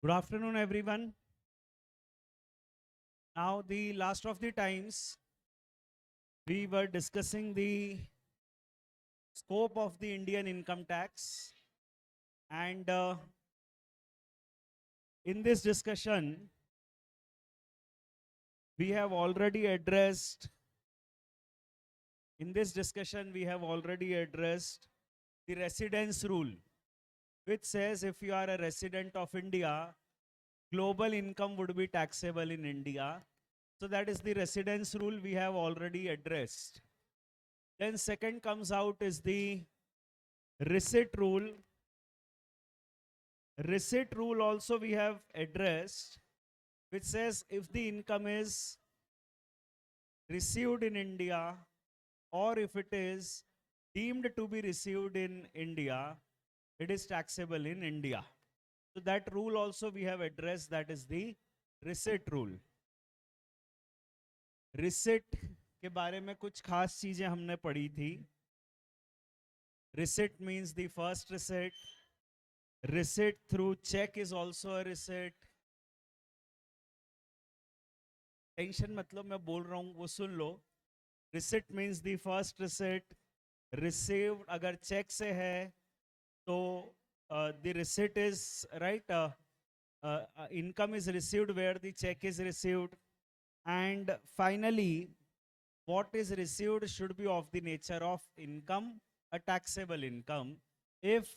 Good afternoon, everyone. Now, the last of the times, we were discussing the scope of the Indian income tax. And in this discussion, we have already addressed, the residence rule, which says if you are a resident of India, global income would be taxable in India. So that is the residence rule we have already addressed. Then second comes out is the receipt rule. Receipt rule also we have addressed, which says if the income is received in India or if it is deemed to be received in India, it is taxable in India. So that rule also we have addressed, that is the receipt rule. Receipt के बारे में कुछ खास चीजें हमने पढ़ी थी. Receipt means the first receipt. Receipt through check is also a receipt. Tension मतलब मैं बोल रहा हूँ वो सुन लो. Receipt means the first receipt. Received अगर चेक से है तो the receipt is right. Income is received where the check is received. And finally, what is received should be of the nature of income, a taxable income. If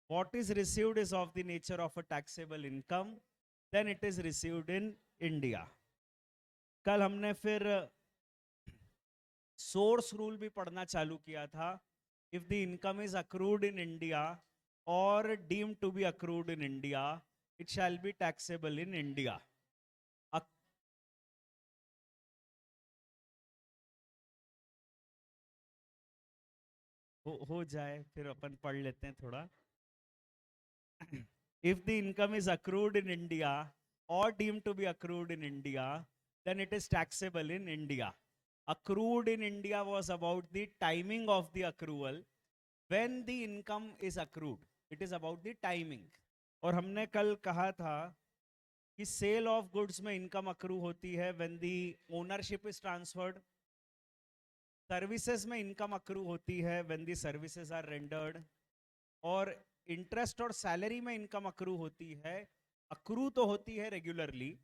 what is received is of the nature of a taxable income, then it is received in India. कल हमने फिर source rule भी पढ़ना चालू किया था. If the income is accrued in India or deemed to be accrued in India, it shall be taxable in India. हो जाए फिर अपन पढ़ लेते हैं थोड़ा. If the income is accrued in India or deemed to be accrued in India, then it is taxable in India. Accrued in India was about the timing of the accrual. When the income is accrued, it is about the timing. और हमने कल कहा था कि cell of goods में income accrue होती है when the ownership is transferred. Services में इनकम अक्रू होती है when the services are rendered. और इंटरेस्ट और सैलरी में इनकम अक्रू होती है. अक्रू तो होती है रेगुलरली,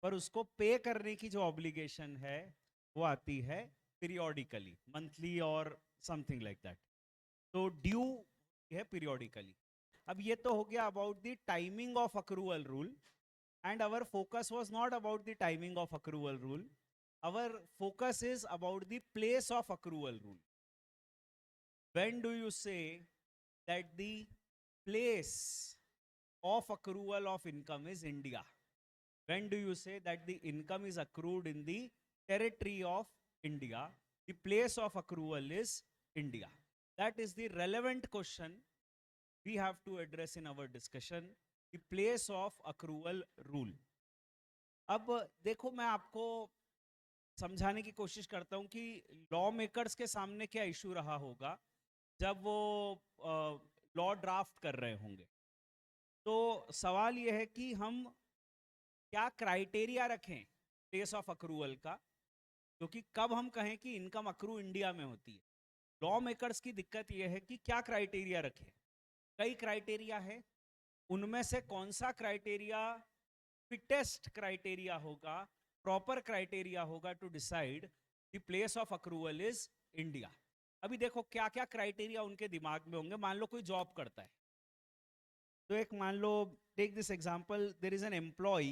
पर उसको पे करने की जो ऑब्लिगेशन है वो आती है पीरियोडिकली, मंथली और समथिंग लाइक दैट. तो ड्यू है पीरियोडिकली. अब ये तो हो गया about the timing of accrual rule. And our focus was not about the timing of accrual rule. Our focus is about the place of accrual rule. When do you say that the place of accrual of income is India? When do you say that the income is accrued in the territory of India? The place of accrual is India. That is the relevant question we have to address in our discussion. The place of accrual rule. अब देखो मैं आपको समझाने की कोशिश करता हूं कि लॉ मेकर्स के सामने क्या इशू रहा होगा जब वो लॉ ड्राफ्ट कर रहे होंगे. तो सवाल यह है कि हम क्या क्राइटेरिया रखें प्लेस ऑफ अक्रूवल का, क्योंकि कब हम कहें कि इनकम अक्रू इंडिया में होती है. लॉ मेकर्स की दिक्कत यह है कि क्या क्राइटेरिया रखें. कई क्राइटेरिया है, उनमें से कौन सा क्राइटेरिया फिटेस्ट क्राइटेरिया होगा, प्रॉपर क्राइटेरिया होगा to decide the place of accrual is India. अभी देखो क्या क्या क्राइटेरिया उनके दिमाग में होंगे. मान लो कोई जॉब करता है, तो एक मान लो, take this example, there is an employ.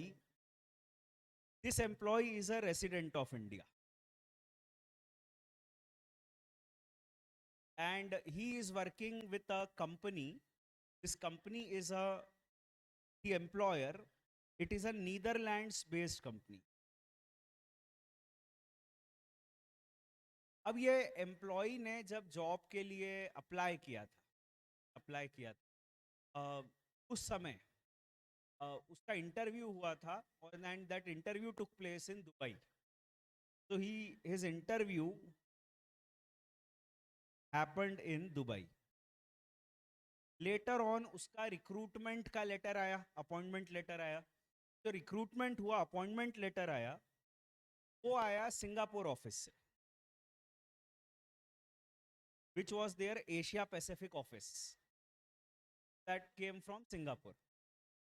This employ is a resident of India and he is working with a company. This company is the employer, it is a Netherlands based company. अब ये employ ने जब job के लिए apply किया था, उस समय उसका इंटरव्यू हुआ था and that interview took place in Dubai. So his interview happened in Dubai. Later on उसका रिक्रूटमेंट का लेटर आया, अपॉइंटमेंट लेटर आया, तो रिक्रूटमेंट हुआ, अपॉइंटमेंट लेटर आया, वो आया सिंगापुर ऑफिस से, which was their Asia Pacific office that came from Singapore.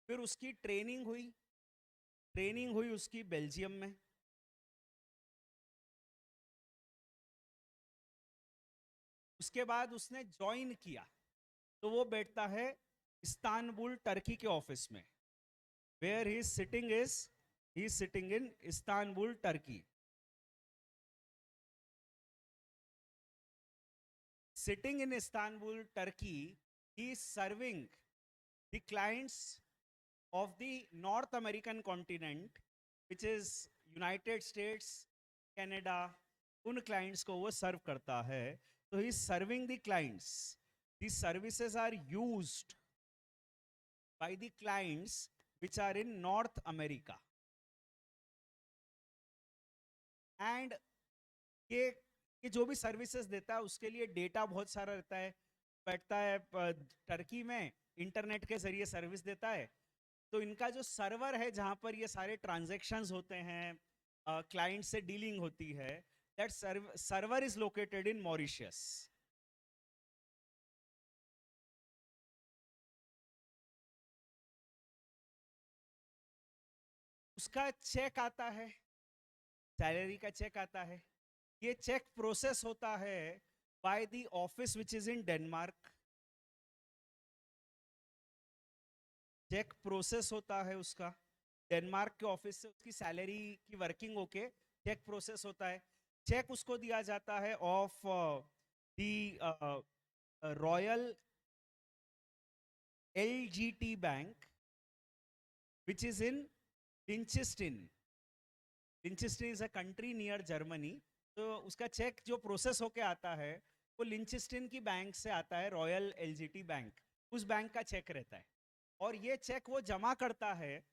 फिर उसकी ट्रेनिंग हुई उसकी बेल्जियम में, उसके बाद उसने ज्वाइन किया, तो वो बैठता है इस्तांबुल टर्की के ऑफिस में, where he is sitting in Istanbul Turkey. Sitting in Istanbul, Turkey, he is serving the clients of the North American continent, which is United States, Canada. उन clients को वो serve करता है. So he is serving the clients. These services are used by the clients which are in North America. And ये जो भी services देता है उसके लिए डेटा बहुत सारा रहता है, बैठता है टर्की में, इंटरनेट के जरिए सर्विस देता है. तो इनका जो सर्वर है जहां पर ये सारे ट्रांजैक्शंस होते हैं, क्लाइंट से डीलिंग होती है, that server is located in Mauritius. उसका चेक आता है, सैलरी का चेक आता है. ये चेक प्रोसेस होता है by the office which is in Denmark. Check process होता है उसका डेनमार्क के ऑफिस से, उसकी सैलरी की वर्किंग होके चेक प्रोसेस होता है. चेक उसको दिया जाता है of the royal LGT bank which is in Liechtenstein. Liechtenstein is a country near Germany. तो उसका चेक जो प्रोसेस होके आता है वो लिंचेस्टीन की बैंक से आता है, रॉयल LGT बैंक, उस बैंक का चेक रहता है. और ये चेक वो जमा करता है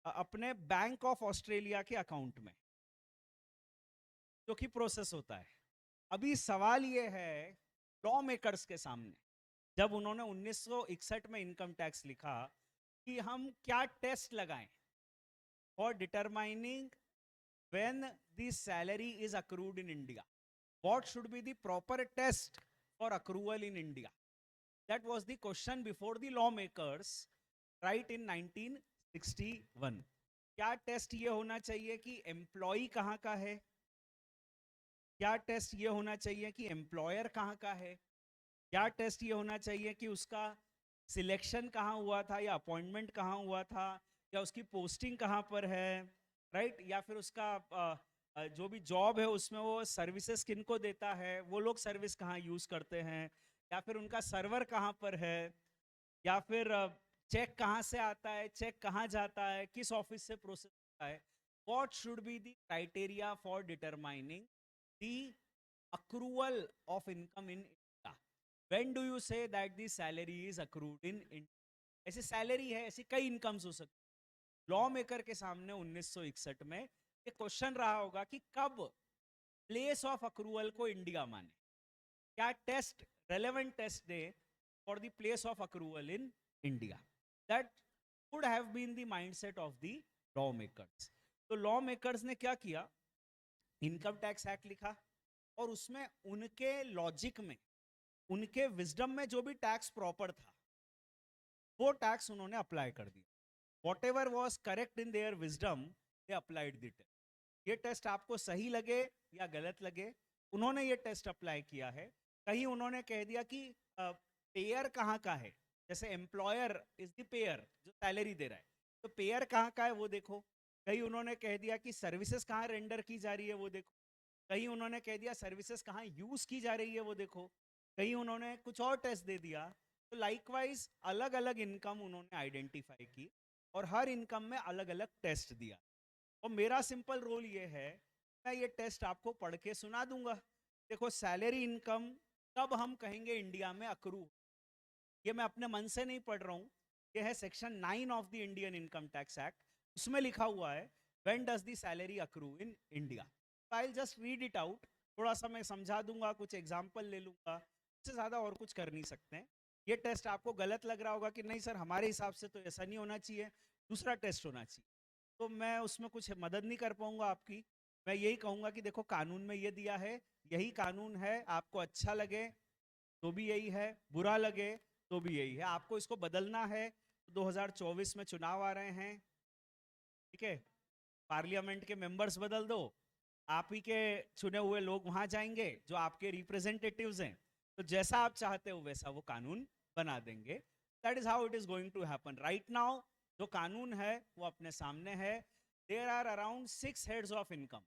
अपने बैंक ऑफ ऑस्ट्रेलिया के अकाउंट में, जो कि प्रोसेस होता है. अभी सवाल ये है लॉ मेकर्स के सामने, जब उन्होंने 1961 में इनकम टैक्स लिखा, कि हम क्या टेस्ट लगाएं for determining when the salary is accrued in India. What should be the proper test for accrual in India? That was the question before the lawmakers right in 1961. क्या test ये होना चाहिए कि एम्प्लॉय कहाँ का है, क्या टेस्ट ये होना चाहिए कि एम्प्लॉयर कहाँ का है, क्या टेस्ट ये होना चाहिए कि उसका सिलेक्शन कहाँ हुआ था या अपॉइंटमेंट कहाँ हुआ था, या उसकी पोस्टिंग कहाँ पर है, राइट, या फिर उसका जो भी जॉब है उसमें वो सर्विसेज किनको देता है, वो लोग सर्विस कहाँ यूज करते हैं, या फिर उनका सर्वर कहाँ पर है, या फिर चेक कहाँ से आता है, चेक कहाँ जाता है, किस ऑफिस से प्रोसेस होता है. What should be the criteria for determining the accrual of income in India? When do you say that the salary is accrued in India? ऐसी सैलरी है, ऐसी कई इनकम्स हो सकती. लॉ मेकर के सामने 1961 में ये क्वेश्चन रहा होगा कि कब प्लेस ऑफ अक्रूवल को इंडिया माने, क्या test, relevant test they for the place of accrual in India. That would have been the mindset of the law makers. तो लॉ मेकर्स ने क्या किया, इनकम टैक्स एक्ट लिखा, और उसमें उनके लॉजिक में, उनके विजडम में जो भी टैक्स प्रॉपर था वो टैक्स उन्होंने अप्लाई कर दिया. Whatever was correct in their wisdom, they applied the test. ये टेस्ट आपको सही लगे या गलत लगे, उन्होंने ये टेस्ट अप्लाई किया है. कहीं उन्होंने कह दिया कि पेयर कहाँ का है, जैसे एम्प्लॉयर इज द पेयर जो सैलरी दे रहा है, तो पेयर कहाँ का है वो देखो. कहीं उन्होंने कह दिया कि सर्विसेज कहाँ रेंडर की जा रही है वो देखो. कहीं उन्होंने कह दिया सर्विसेज कहाँ यूज की जा रही है वो देखो. कहीं उन्होंने कुछ और टेस्ट दे दिया. तो लाइकवाइज अलग अलग इनकम उन्होंने आइडेंटिफाई की और हर इनकम में अलग अलग टेस्ट दिया. और मेरा सिंपल रोल ये है, मैं ये टेस्ट आपको पढ़ के सुना दूंगा. देखो, सैलरी इनकम कब हम कहेंगे इंडिया में अक्रू, ये मैं अपने मन से नहीं पढ़ रहा हूँ, ये है section 9 of the Indian income tax act, उसमें लिखा हुआ है when does the salary accrue in India. I will just read it out, थोड़ा सा मैं समझा दूंगा, कुछ एग्जांपल ले लूंगा, इससे ज़्यादा और कुछ कर नहीं सकते हैं. ये टेस्ट आपको गलत लग रहा होगा कि नहीं सर हमारे हिसाब से तो ऐसा नहीं होना चाहिए, दूसरा टेस्ट होना चाहिए, तो मैं उसमें कुछ मदद नहीं कर पाऊंगा आपकी। मैं यही कहूंगा कि देखो कानून में ये दिया है, यही कानून है, आपको अच्छा लगे तो भी यही है, बुरा लगे तो भी यही है। आपको इसको बदलना है तो 2024 में चुनाव आ रहे हैं, ठीक है, पार्लियामेंट के मेंबर्स बदल दो, आप ही के चुने हुए लोग वहां जाएंगे जो आपके रिप्रेजेंटेटिव्स हैं, तो जैसा आप चाहते हो वैसा वो कानून बना देंगे। That is how it is going to happen right now. जो कानून है वो अपने सामने है। There are around 6 heads of income,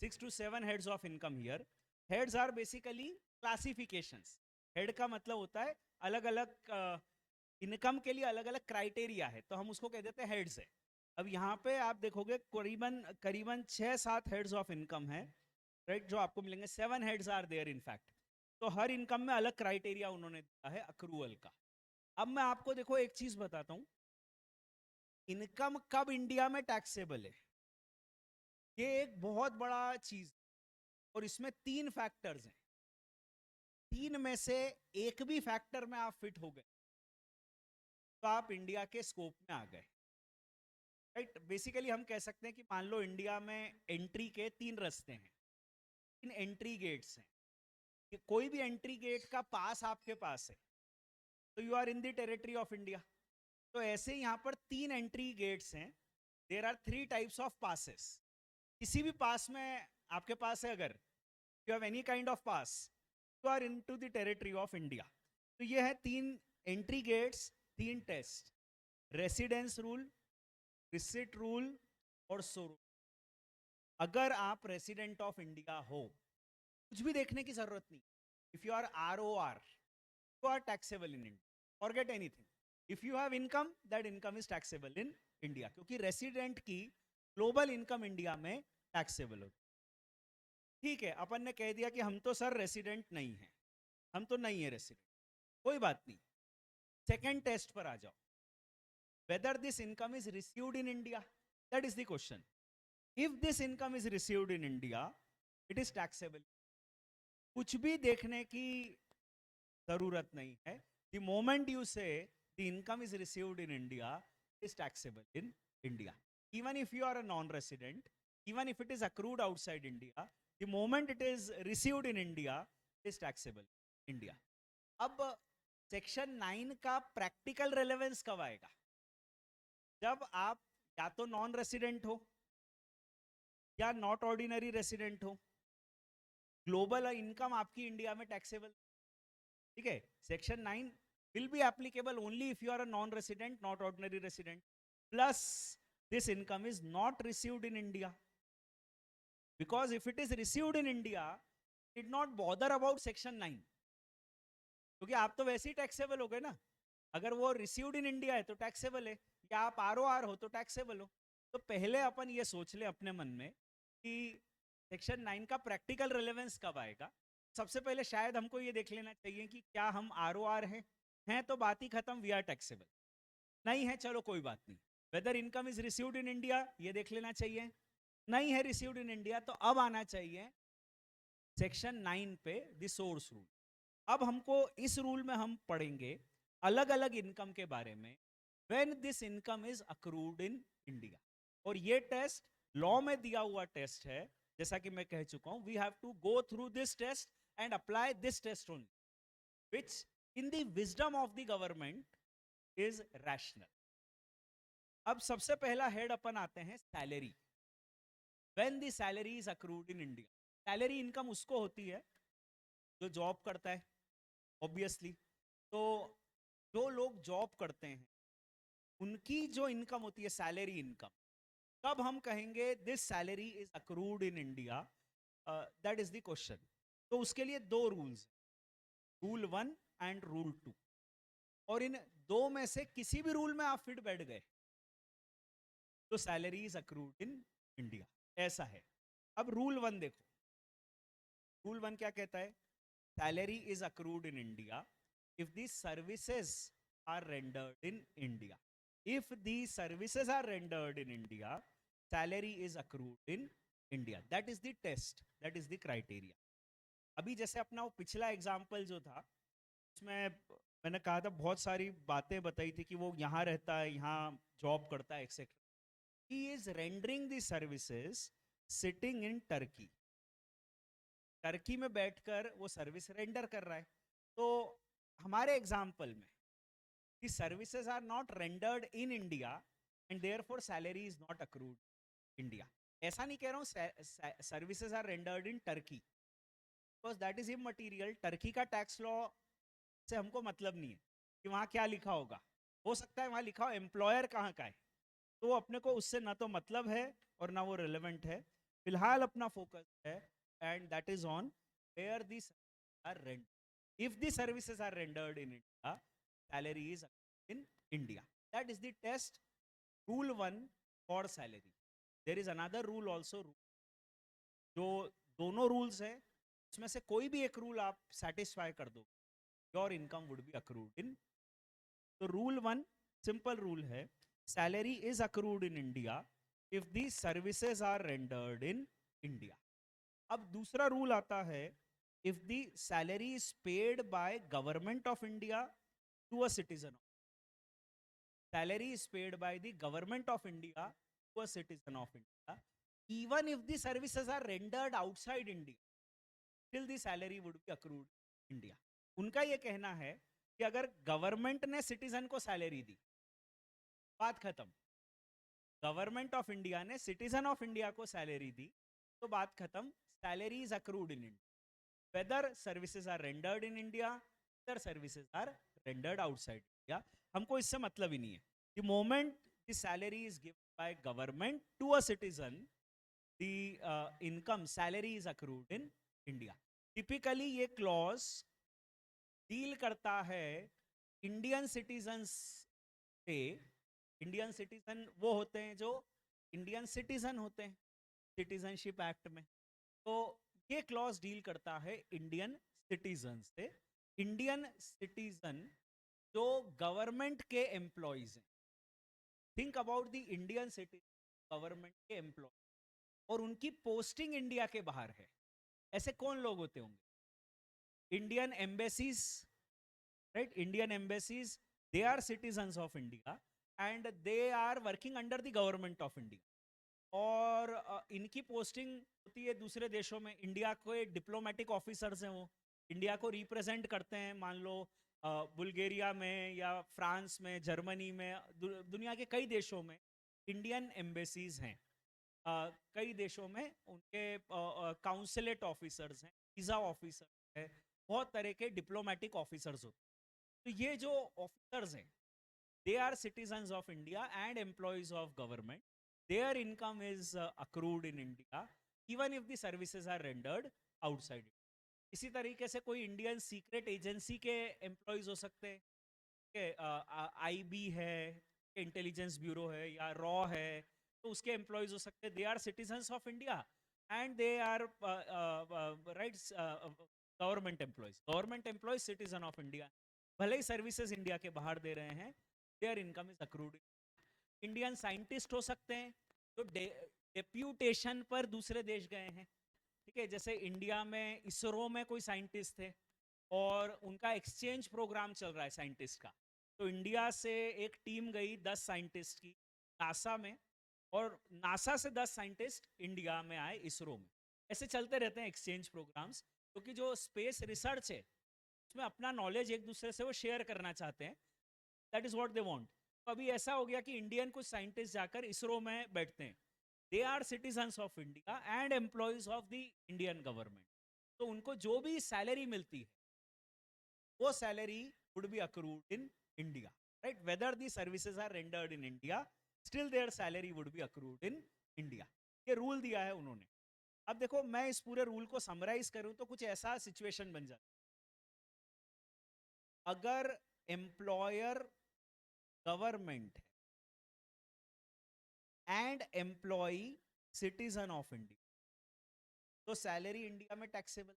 6 to 7 heads of income here. Heads are basically classifications. Head का मतलब होता है अलग अलग इनकम के लिए अलग अलग क्राइटेरिया है, तो हम उसको कह देते हैं हेड्स है। अब यहाँ पे आप देखोगे करीबन करीबन 6-7 हेड्स ऑफ इनकम है, राइट, जो आपको मिलेंगे। 7 heads are there in fact. तो हर इनकम में अलग क्राइटेरिया उन्होंने दिया है अक्रूवल का। अब मैं आपको देखो एक चीज बताता हूं, इनकम कब इंडिया में टैक्सेबल है, ये एक बहुत बड़ा चीज, और इसमें 3 फैक्टर्स हैं। 3 में से एक भी फैक्टर में आप फिट हो गए तो आप इंडिया के स्कोप में आ गए, राइट। बेसिकली हम कह सकते हैं कि मान लो इंडिया में एंट्री के 3 रास्ते हैं, 3 एंट्री गेट्स हैं, कि कोई भी एंट्री गेट का पास आपके पास है तो you are in the territory of India. तो ऐसे यहाँ पर 3 एंट्री गेट्स हैं। There are 3 types of passes. किसी भी पास में आपके पास है, अगर you have any kind of pass, you are into the territory of India. तो ये है 3 entry gates, 3 test, residence rule, receipt rule और सो रूल। अगर आप रेसिडेंट ऑफ इंडिया हो, कुछ भी देखने की जरूरत नहीं। If you are ROR, you are taxable in India, forget anything. If you have income, that income is taxable in India, क्योंकि रेसिडेंट की ग्लोबल इनकम इंडिया में टैक्सेबल होती। ठीक है, अपन ने कह दिया कि हम तो सर रेसिडेंट नहीं है, हम तो नहीं है रेसिडेंट, कोई बात नहीं। सेकेंड टेस्ट पर आ जाओ, whether this income is received in India, that is the question. If this income is received in India, it is taxable. कुछ भी देखने की जरूरत नहीं है। The moment you say the income is received in India, it is taxable in India. Even if you are a non-resident, even if it is accrued outside India, the moment it is received in India, it is taxable in India. अब section 9 का practical relevance कब आएगा? जब आप या तो non resident हो या नॉट ऑर्डिनरी रेसिडेंट हो, ग्लोबल इनकम आपकी इंडिया में टैक्सेबल, ठीक है। Section 9 will be applicable only if you are a non resident, not ordinary resident, plus this income is not received in India, because if it is received in India did not bother about section 9, क्योंकि आप तो वैसे ही taxable हो गए ना। अगर वो received in India है तो टैक्सेबल है, या आप ROR हो तो टैक्सेबल हो। तो पहले अपन ये सोच ले अपने मन में कि सेक्शन 9 का प्रैक्टिकल रेलेवेंस कब आएगा। सबसे पहले शायद हमको ये देख लेना चाहिए कि क्या हम ROR हैं तो बात ही खत्म, वी आर टैक्सेबल। नहीं है, चलो कोई बात नहीं। Whether income is received in India, ये देख लेना चाहिए। नहीं है रिसीव्ड इन इंडिया, तो अब आना चाहिए सेक्शन 9 पे, द सोर्स रूल। अब हमको इस रूल में हम पढ़ेंगे अलग अलग इनकम के बारे में, when this income is accrued in India. और ये टेस्ट लॉ में दिया हुआ टेस्ट है, जैसा कि मैं कह चुका हूं, we have to go through this test and apply this test only, which in the wisdom of the government is rational. अब सबसे पहला हेड अपन आते हैं salary. When the salary is accrued in India, salary income उसको होती है जो जॉब करता है, ऑब्वियसली। तो जो लोग जॉब करते हैं उनकी जो इनकम होती है सैलरी इनकम, तब हम कहेंगे this salary is accrued in India, that is the question. तो उसके लिए 2 रूल्स, रूल 1 एंड रूल 2, और इन 2 में से किसी भी रूल में आप फिट बैठ गए तो salary is accrued in India, ऐसा है। अब रूल 1 देखो, रूल 1 क्या कहता है? Salary is accrued in India if the services are rendered in India. If the services are rendered in India, salary is accrued in India. That is the test, that is the criteria. अभी जैसे अपना वो पिछला example जो था, उसमें मैंने कहा था बहुत सारी बातें बताई थी कि वो यहाँ रहता है, यहाँ जॉब करता है, etcetera. He is rendering the services sitting in Turkey. Turkey में बैठकर वो सर्विस रेंडर कर रहा है. तो हमारे एग्जाम्पल में the services are not rendered in India and therefore salary is not accrued India. ऐसा नहीं कह रहा हूँ services are rendered in Turkey, because that is immaterial. Turkey का टैक्स लॉ से हमको मतलब नहीं है कि वहाँ क्या लिखा होगा. हो सकता है वहाँ लिखा हो एम्प्लॉयर कहाँ का है, तो वो अपने को उससे ना तो मतलब है और ना वो रिलेवेंट है. फिलहाल अपना फोकस है and that is on where this are rendered. If the services are rendered in India, salary is in India. That is the test. Rule 1 for salary. There is another rule also. जो दोनों rules है उसमें से कोई भी एक rule आप satisfy कर दो, your income would be accrued in. तो रूल 1 सिंपल रूल है, salary is accrued in India if the services are rendered in India. अब दूसरा रूल आता है, if the salary is paid by government of India to a citizen. Salary is paid by the government of India to a citizen of India, even if the services are rendered outside India, still the salary would be accrued India. उनका ये कहना है कि अगर government ने citizen को salary दी, बात खत्म. गवर्नमेंट ऑफ इंडिया ने सिटीजन ऑफ इंडिया को सैलरी दी, तो बात खत्म. Salary is accrued in India whether services are rendered in India, whether services are rendered outside India. हमको इससे मतलब ही नहीं है. The moment the salary is given by government to a citizen, the income salary is accrued in India. Typically ये clause deal करता है Indian citizens से. Indian citizen वो होते हैं जो इंडियन सिटीजन होते हैं सिटीजनशिप एक्ट में. तो ये क्लॉज डील करता है इंडियन सिटीजन से. इंडियन सिटीजन जो गवर्नमेंट के एम्प्लॉइज हैं. Think about the Indian city government के एम्प्लॉय और उनकी पोस्टिंग इंडिया के बाहर है. ऐसे कौन लोग होते होंगे? Indian embassies, right? Indian embassies, they are citizens of India and they are working under the government of India. और इनकी पोस्टिंग होती है दूसरे देशों में. इंडिया के डिप्लोमेटिक ऑफिसर्स हैं, वो इंडिया को रिप्रेजेंट करते हैं. मान लो बुल्गारिया में या फ्रांस में, जर्मनी में, दुनिया के कई देशों में इंडियन एम्बेसीज हैं. कई देशों में उनके काउंसलेट ऑफिसर्स हैं, वीजा ऑफिसर्स हैं, बहुत तरह के डिप्लोमेटिक ऑफिसर्स होते हैं. तो ये जो ऑफिसर्स हैं, they are citizens of India and employees of government. Their income is accrued in India even if the services are rendered outside. इसी तरीके से कोई इंडियन सीक्रेट एजेंसी के एम्प्लॉयज हो सकते हैं. आईबी है, इंटेलिजेंस ब्यूरो है, या रॉ है, तो उसके एम्प्लॉयज हो सकते हैं. They are citizens of India and they are rights government employees. Government employees citizen of India, भले ही सर्विसेज इंडिया के बाहर दे रहे हैं, their income is accrued. Indian scientist हो सकते हैं जो डेप्यूटेशन पर दूसरे देश गए हैं. ठीक है, जैसे इंडिया में इसरो में कोई साइंटिस्ट थे और उनका एक्सचेंज प्रोग्राम चल रहा है साइंटिस्ट का. तो इंडिया से एक टीम गई 10 साइंटिस्ट की नासा में, और नासा से 10 साइंटिस्ट इंडिया में आए इसरो में. ऐसे चलते रहते हैं एक्सचेंज प्रोग्राम्स, क्योंकि जो स्पेस रिसर्च है उसमें अपना नॉलेज एक दूसरे से वो शेयर करना चाहते हैं. That is what they want. तो अभी ऐसा हो गया कि इंडियन कुछ साइंटिस्ट जाकर इसरो में बैठते हैं. They are citizens of India and employees of the Indian government. तो उनको जो भी सैलरी मिलती है वो salary would be accrued in India, right? Whether the services are rendered in India, still their salary would be accrued in India. ये rule दिया है उन्होंने. अब देखो, मैं इस पूरे रूल को समराइज करूं तो कुछ ऐसा सिचुएशन बन जाता. अगर employer government and employee citizen of India, तो सैलरी इंडिया में टैक्सेबल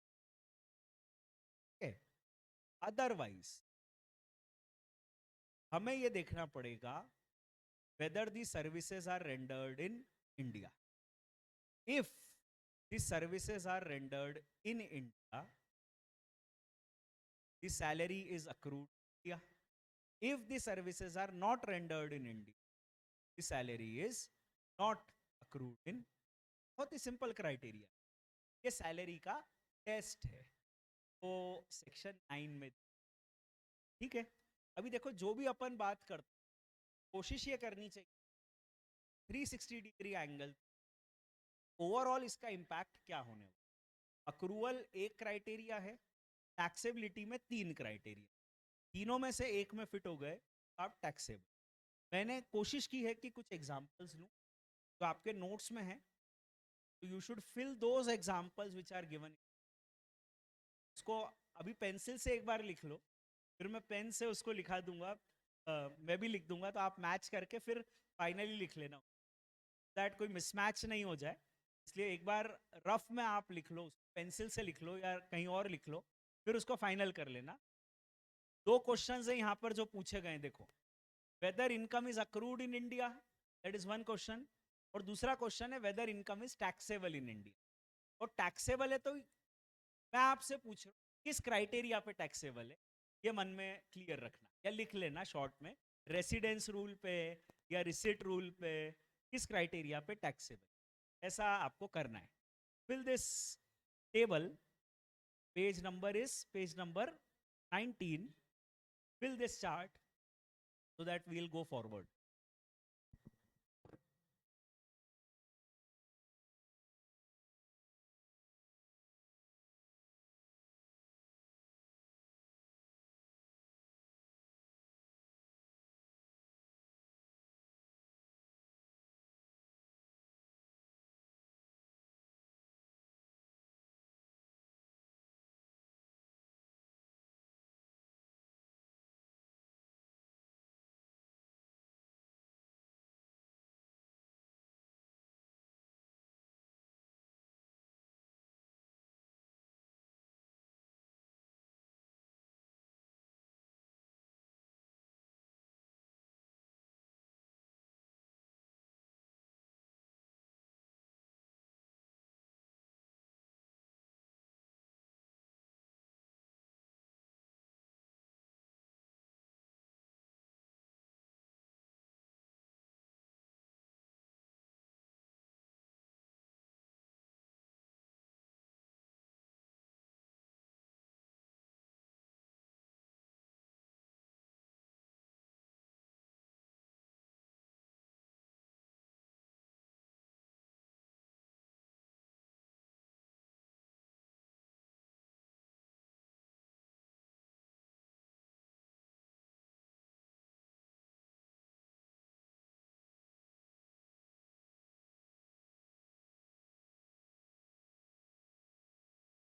है. अदरवाइज हमें यह देखना पड़ेगा whether the services are rendered in India. If the services are rendered in India, the salary is accrued in India. If the services are not rendered in India, the salary is not accrued in. बहुत ही simple criteria, ये salary का test है, तो section 9 में, ठीक है। अभी देखो जो भी अपन बात करते, कोशिश ये करनी चाहिए 360 डिग्री एंगल, ओवरऑल इसका इम्पैक्ट क्या होने वाला। अक्रूवल एक क्राइटेरिया है, टैक्सेबिलिटी में 3 क्राइटेरिया, तीनों में से एक में फिट हो गए आप टैक्सेबल। मैंने कोशिश की है कि कुछ एग्जांपल्स लूं जो आपके नोट्स में है, तो you should fill those examples which are given. उसको अभी पेंसिल से एक बार लिख लो, फिर मैं पेन से उसको लिखा दूंगा, मैं भी लिख दूंगा, तो आप मैच करके फिर फाइनली लिख लेना, दैट कोई मिसमैच नहीं हो जाए। इसलिए एक बार रफ में आप लिख लो, पेंसिल से लिख लो या कहीं और लिख लो, फिर उसको फाइनल कर लेना। 2 क्वेश्चंस है यहाँ पर जो पूछे गए, देखो, whether income is accrued in India, that is one question, और दूसरा क्वेश्चन है whether income is taxable in India. और टैक्सेबल है तो मैं आपसे पूछ रहा हूँ किस क्राइटेरिया पे टैक्सेबल है, ये मन में क्लियर रखना या लिख लेना शॉर्ट में, रेसिडेंस रूल पे या रिसिट रूल पे, किस क्राइटेरिया पे टैक्सेबल, ऐसा आपको करना है। Fill this table, page number 19, fill this chart so that we'll go forward.